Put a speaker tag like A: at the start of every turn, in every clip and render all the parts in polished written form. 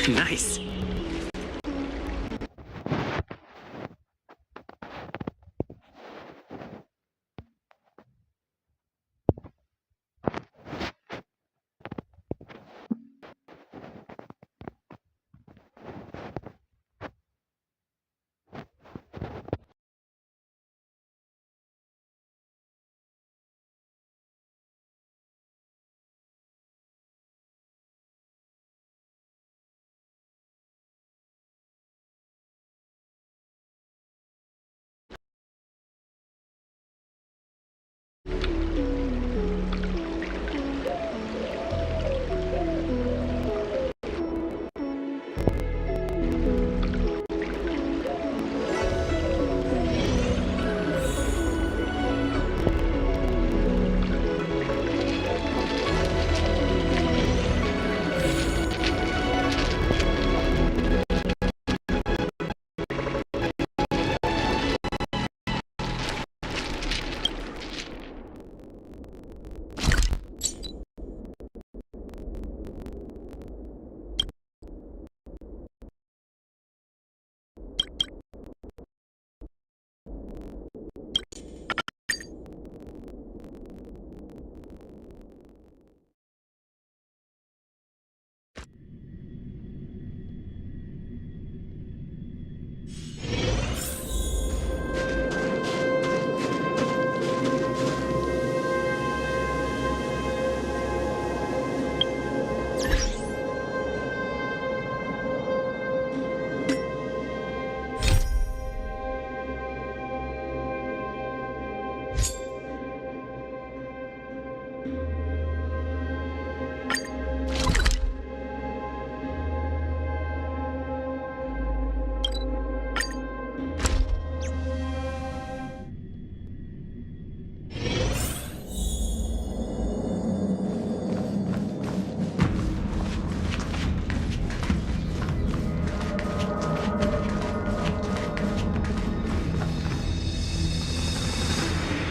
A: Nice.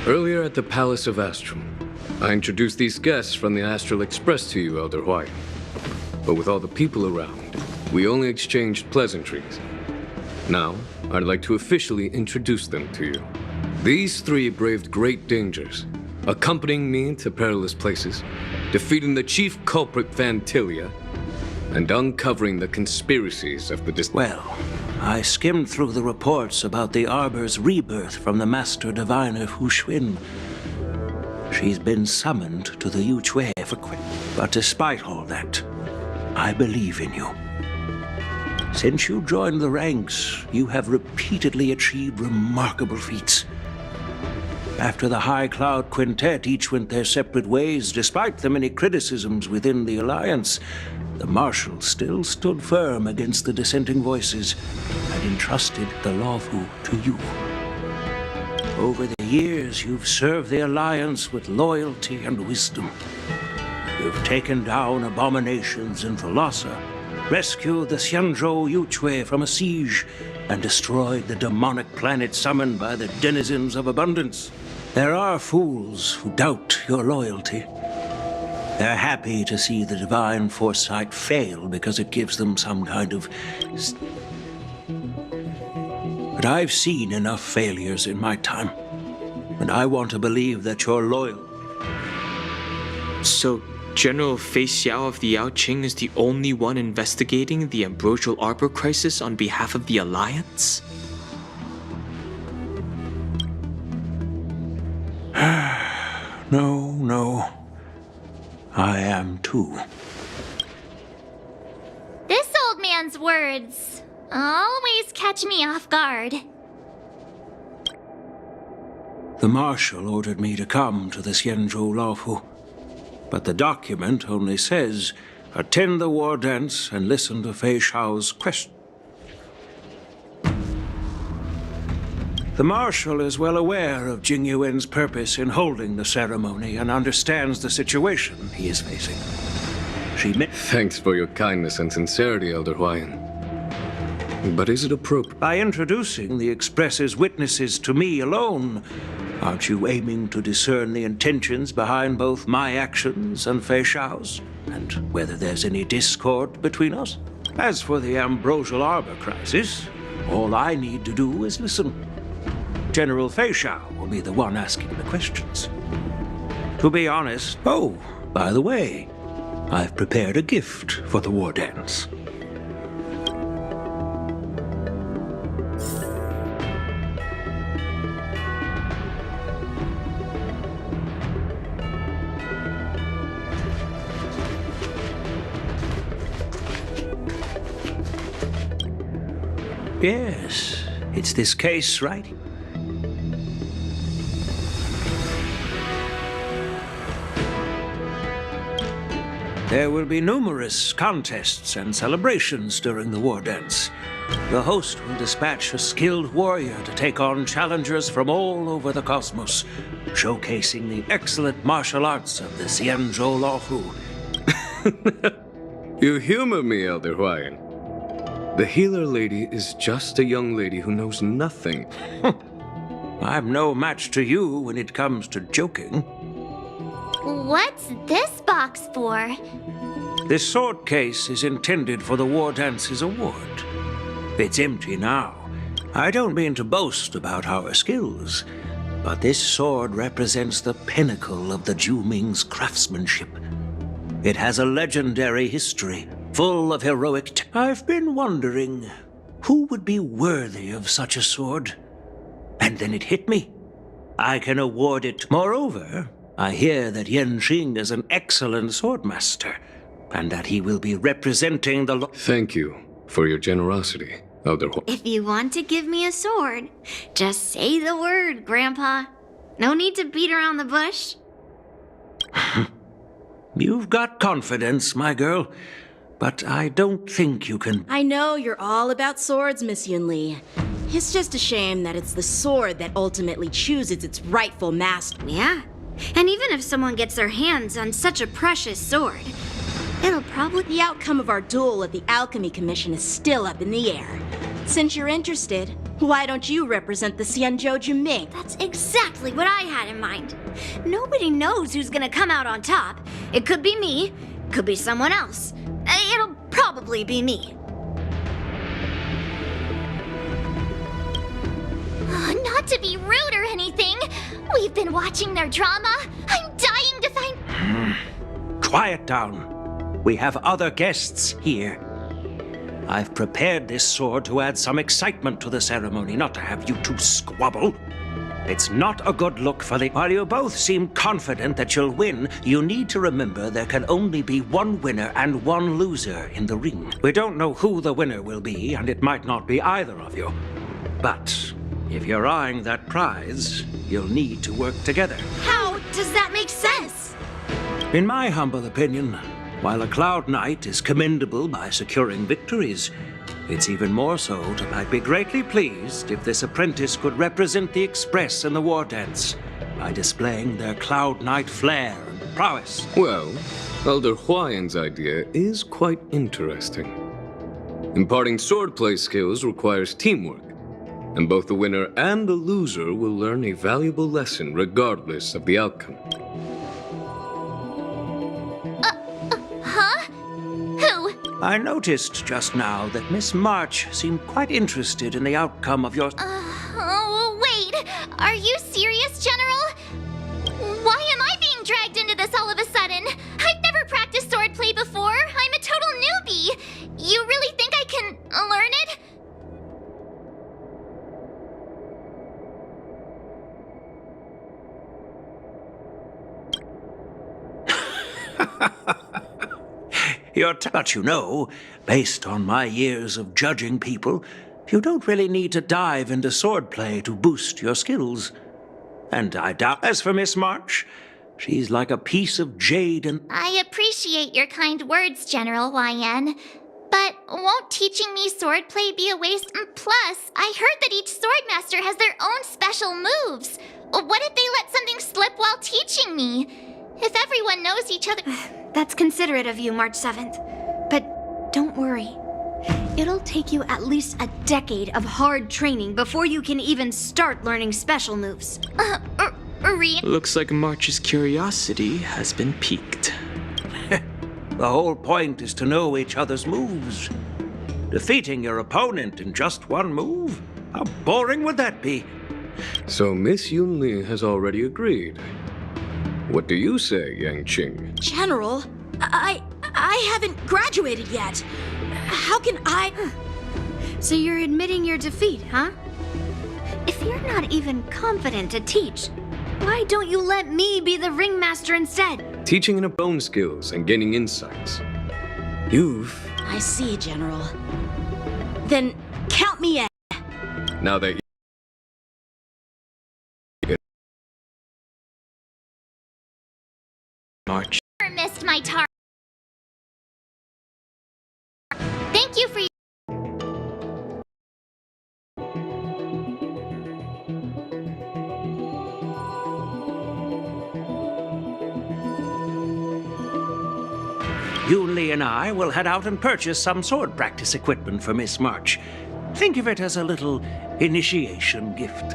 B: Earlier at the Palace of Astrum, I introduced these guests from the Astral Express to you, Elder White. But with all the people around, we only exchanged pleasantries. Now, I'd like to officially introduce them to you. These three braved great dangers, accompanying me to perilous places, defeating the chief culprit Vantilia, and uncovering the conspiracies of the
C: Well, I skimmed through the reports about the Arbor's rebirth from the Master Diviner Fu Xuan. She's been summoned to the Yu Chui for but despite all that, I believe in you. Since you joined the ranks, you have repeatedly achieved remarkable feats. After the High Cloud Quintet each went their separate ways, despite the many criticisms within the Alliance, the Marshal still stood firm against the dissenting voices and entrusted the Luofu to you. Over the years, you've served the Alliance with loyalty and wisdom. You've taken down abominations in Thalassa, rescued the Xianzhou Yu Chui from a siege, and destroyed the demonic planet summoned by the denizens of abundance. There are fools who doubt your loyalty. They're happy to see the divine foresight fail because it gives them some kind of... But I've seen enough failures in my time, and I want to believe that you're loyal.
A: So, General Fei Xiao of the Yaoqing is the only one investigating the Ambrosial Arbor crisis on behalf of the Alliance?
C: No. I am too.
D: This old man's words always catch me off guard.
C: The Marshal ordered me to come to the Xianzhou Luofu, but the document only says, attend the war dance and listen to Fei Xiao's question. The Marshal is well aware of Jing Yuan's purpose in holding the ceremony and understands the situation he is facing.
B: Thanks for your kindness and sincerity, Elder Huayan. But is it appropriate?
C: By introducing the Express's witnesses to me alone, aren't you aiming to discern the intentions behind both my actions and Fei Xiao's? and whether there's any discord between us. As for the Ambrosial Arbor crisis, all I need to do is listen. General Feixiao will be the one asking the questions. To be honest... Oh, by the way, I've prepared a gift for the war dance. Yes, it's this case, right? There will be numerous contests and celebrations during the war dance. The host will dispatch a skilled warrior to take on challengers from all over the cosmos, showcasing the excellent martial arts of the Xianzhou Laohu.
B: You humor me, Elder Huayan. The healer lady is just a young lady who knows nothing.
C: I'm no match to you when it comes to joking.
D: What's this box for?
C: This sword case is intended for the War Dance's award. It's empty now. I don't mean to boast about our skills, but this sword represents the pinnacle of the Zhu-Ming's craftsmanship. It has a legendary history, full of heroic... I've been wondering, who would be worthy of such a sword? And then it hit me. I can award it. Moreover, I hear that Yan Xing is an excellent swordmaster, and that he will be representing the...
B: Thank you for your generosity, Elder Huayan.
E: If you want to give me a sword, just say the word, Grandpa. No need to beat around the bush.
C: You've got confidence, my girl, but I don't think you can...
F: I know you're all about swords, Miss Yunli. It's just a shame that it's the sword that ultimately chooses its rightful master.
E: Yeah, and even if someone gets their hands on such a precious sword, it'll probably...
F: The outcome of our duel at the Alchemy Commission is still up in the air. Since you're interested, why don't you represent the Xianzhou Zhu-Ming?
E: That's exactly what I had in mind. Nobody knows who's gonna come out on top. It could be me, could be someone else. It'll probably be me.
D: Not to be rude or anything. We've been watching their drama. I'm dying to find...
C: Quiet down. We have other guests here. I've prepared this sword to add some excitement to the ceremony, not to have you two squabble. It's not a good look for the... While you both seem confident that you'll win, you need to remember there can only be one winner and one loser in the ring. We don't know who the winner will be, and it might not be either of you. But if you're eyeing that prize, you'll need to work together.
E: How does that make sense?
C: In my humble opinion, while a Cloud Knight is commendable by securing victories, it's even more so that I'd be greatly pleased if this apprentice could represent the Express in the war dance by displaying their Cloud Knight flair and prowess.
B: Well, Elder Huayan's idea is quite interesting. Imparting swordplay skills requires teamwork, and both the winner and the loser will learn a valuable lesson regardless of the outcome.
D: Who?
C: I noticed just now that Miss March seemed quite interested in the outcome of your...
D: Oh, wait. Are you serious, General? Why am I being dragged into this all of a sudden? I've never practiced swordplay before. I'm a total newbie. You really think I can learn it?
C: But you know, based on my years of judging people, you don't really need to dive into swordplay to boost your skills. And I doubt... As for Miss March, she's like a piece of jade and...
D: I appreciate your kind words, General Huayan. But won't teaching me swordplay be a waste? Plus, I heard that each swordmaster has their own special moves. What if they let something slip while teaching me? If everyone knows each other...
E: That's considerate of you, March 7th. But don't worry. It'll take you at least a decade of hard training before you can even start learning special moves.
A: Looks like March's curiosity has been piqued.
C: The whole point is to know each other's moves. Defeating your opponent in just one move? How boring would that be?
B: So Miss Yunli has already agreed. What do you say, Yang Qing?
F: General, I haven't graduated yet. How can I...
E: So you're admitting your defeat, huh? If you're not even confident to teach, why don't you let me be the ringmaster instead?
B: Teaching in own skills and gaining insights. You've...
F: I see, General. Then count me in.
B: Now that
A: March.
D: Never missed my target. Thank you for your...
C: Yunli and I will head out and purchase some sword practice equipment for Miss March. Think of it as a little initiation gift.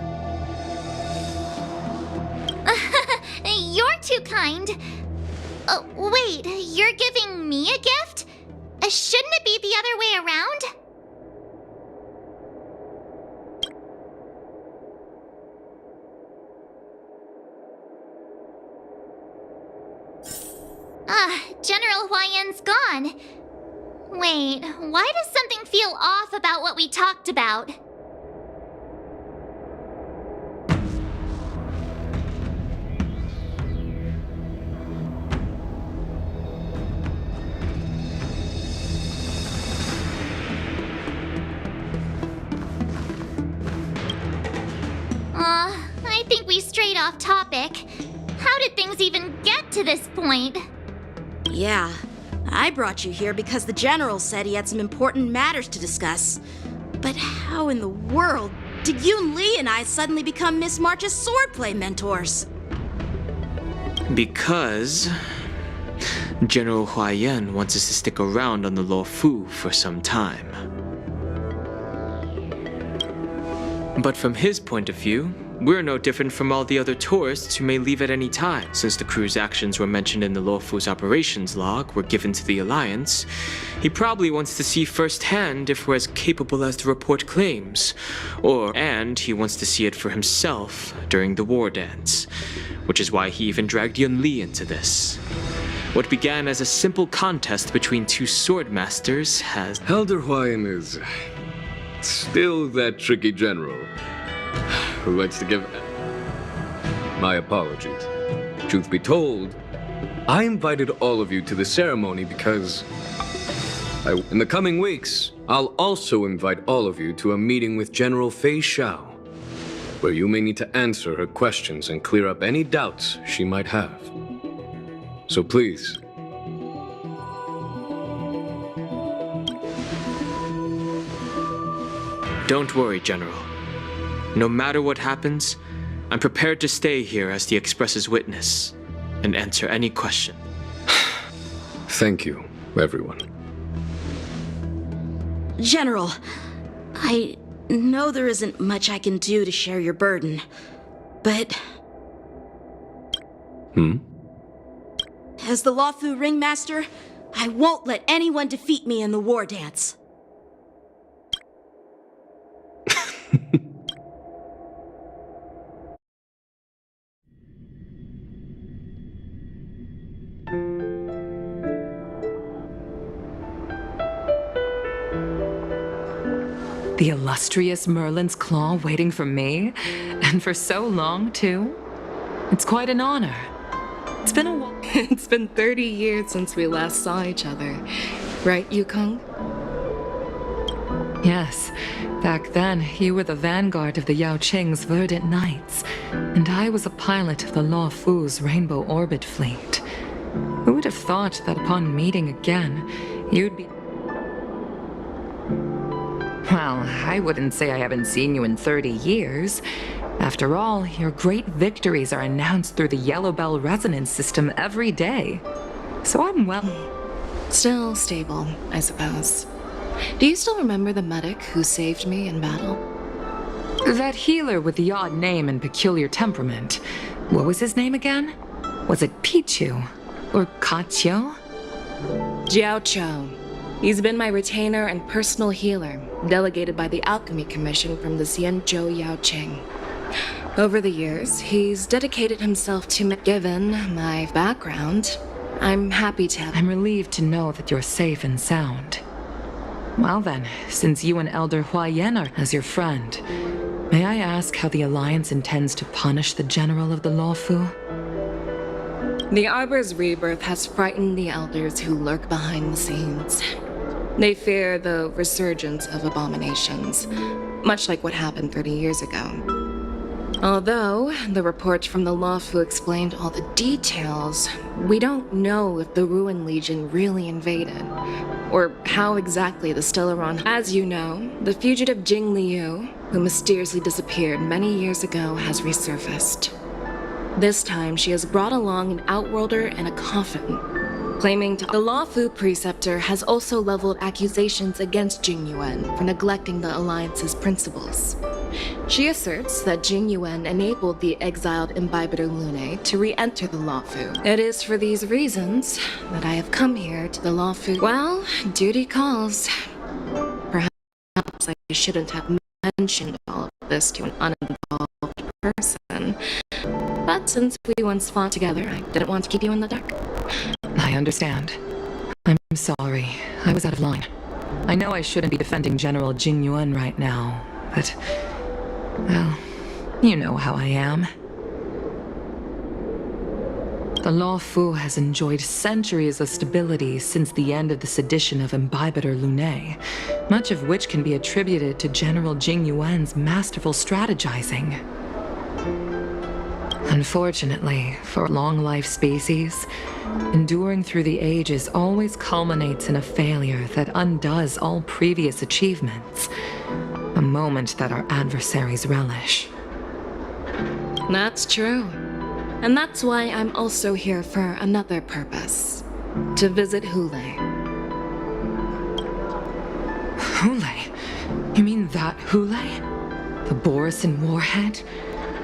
D: You're too kind. Wait, you're giving me a gift? Shouldn't it be the other way around? General Huayan's gone. Wait, why does something feel off about what we talked about? I think we strayed off topic. How did things even get to this point?
F: Yeah, I brought you here because the General said he had some important matters to discuss. But how in the world did Yun Li and I suddenly become Miss March's swordplay mentors?
A: Because General Huayan wants us to stick around on the Luofu for some time. But from his point of view, we're no different from all the other tourists who may leave at any time. Since the crew's actions were mentioned in the Luofu's operations log were given to the Alliance, he probably wants to see firsthand if we're as capable as the report claims. And he wants to see it for himself during the war dance, which is why he even dragged Yun Li into this. What began as a simple contest between two sword masters has...
B: Elder Huayan is still that tricky general who likes to give... My apologies. Truth be told, I invited all of you to the ceremony because... in the coming weeks, I'll also invite all of you to a meeting with General Fei Xiao, where you may need to answer her questions and clear up any doubts she might have. So please...
A: Don't worry, General. No matter what happens, I'm prepared to stay here as the Express's witness and answer any question.
B: Thank you, everyone.
F: General, I know there isn't much I can do to share your burden, but... As the Luofu ringmaster, I won't let anyone defeat me in the war dance.
G: The illustrious Merlin's Claw waiting for me? And for so long, too? It's quite an honor. It's been a while.
H: It's been 30 years since we last saw each other. Right, Yukong?
G: Yes. Back then, you were the vanguard of the Yao Qing's Verdant Knights, and I was a pilot of the Luofu's Rainbow Orbit Fleet. Who would have thought that upon meeting again, you'd be... Well, I wouldn't say I haven't seen you in 30 years. After all, your great victories are announced through the Yellow Bell resonance system every day. So I'm well...
H: Still stable, I suppose. Do you still remember the medic who saved me in battle?
G: That healer with the odd name and peculiar temperament. What was his name again? Was it Pichu? Or Kachio?
H: Jiao Cho. He's been my retainer and personal healer, delegated by the Alchemy Commission from the Xianzhou Yaoqing. Over the years, he's dedicated himself to me. Given my background, I'm happy to have.
G: I'm relieved to know that you're safe and sound. Well then, since you and Elder Huayan are as your friend, may I ask how the Alliance intends to punish the General of the Lawfu?
H: The Arbor's rebirth has frightened the elders who lurk behind the scenes. They fear the resurgence of abominations, much like what happened 30 years ago. Although the report from the Lawfu explained all the details, we don't know if the Ruin Legion really invaded, or how exactly the Stellaron. As you know, the fugitive Jing Liu, who mysteriously disappeared many years ago, has resurfaced. This time, she has brought along an outworlder and a coffin, claiming to. The Lawfu preceptor has also leveled accusations against Jing Yuan for neglecting the Alliance's principles. She asserts that Jing Yuan enabled the exiled Imbibitor Lune to re-enter the Lawfu. It is for these reasons that I have come here to the Lawfu. Well, duty calls. Perhaps I shouldn't have mentioned all of this to an uninvolved person. But since we once fought together, I didn't want to keep you in the dark.
G: I understand. I'm sorry. I was out of line. I know I shouldn't be defending General Jing Yuan right now, but... well, you know how I am. The Lawfu has enjoyed centuries of stability since the end of the sedition of Imbibitor Lune, much of which can be attributed to General Jing Yuan's masterful strategizing. Unfortunately, for long-life species, enduring through the ages always culminates in a failure that undoes all previous achievements. A moment that our adversaries relish.
H: That's true. And that's why I'm also here for another purpose. To visit Hule.
G: Hule? You mean that Hule? The Borisin warhead?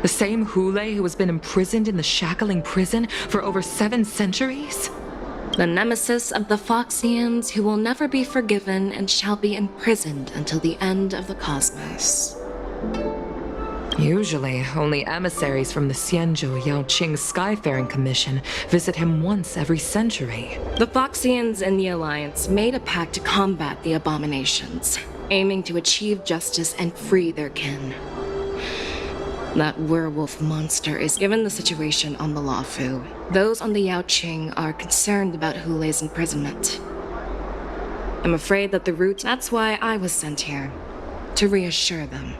G: The same Hule who has been imprisoned in the Shackling prison for over 7 centuries?
H: The nemesis of the Foxians who will never be forgiven and shall be imprisoned until the end of the cosmos.
G: Usually, only emissaries from the Xianzhou Yaoqing Skyfaring Commission visit him once every century.
H: The Foxians and the Alliance made a pact to combat the abominations, aiming to achieve justice and free their kin. That werewolf monster is. Given the situation on the Lawfu, those on the Yaoqing are concerned about Hule's imprisonment. I'm afraid that the route. That's why I was sent here, to reassure them.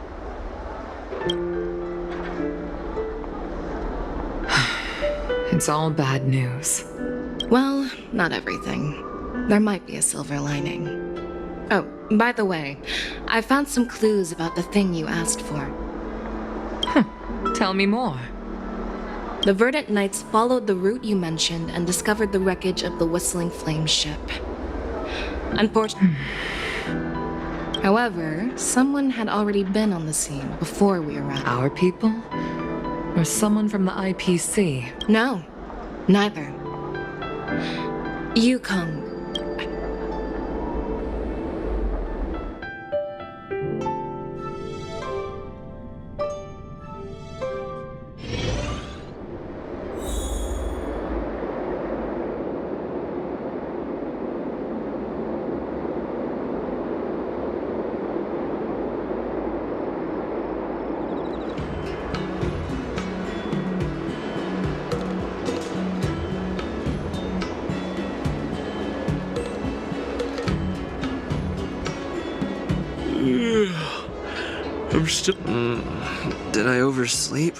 G: It's all bad news.
H: Well, not everything. There might be a silver lining. Oh, by the way, I found some clues about the thing you asked for.
G: Tell me more.
H: The Verdant Knights followed the route you mentioned and discovered the wreckage of the Whistling Flame ship. Unfortunately. However, someone had already been on the scene before we arrived.
G: Our people? Or someone from the IPC?
H: No, neither. Yukong.
I: I'm still. Did I oversleep?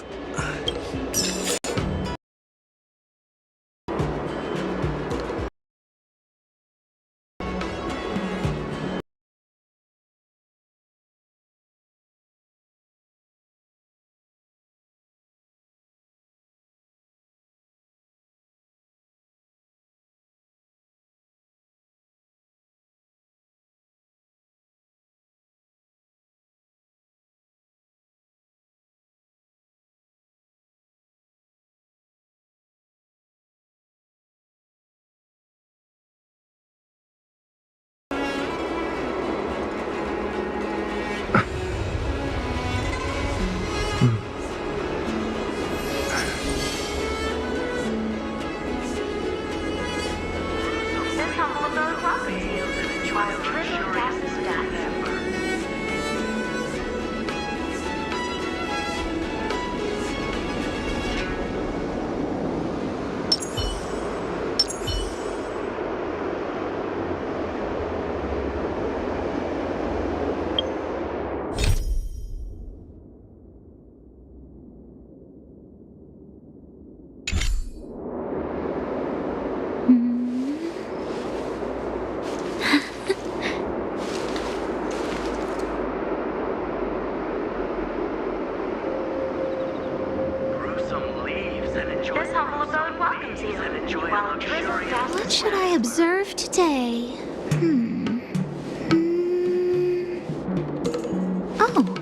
D: I observe today? Oh.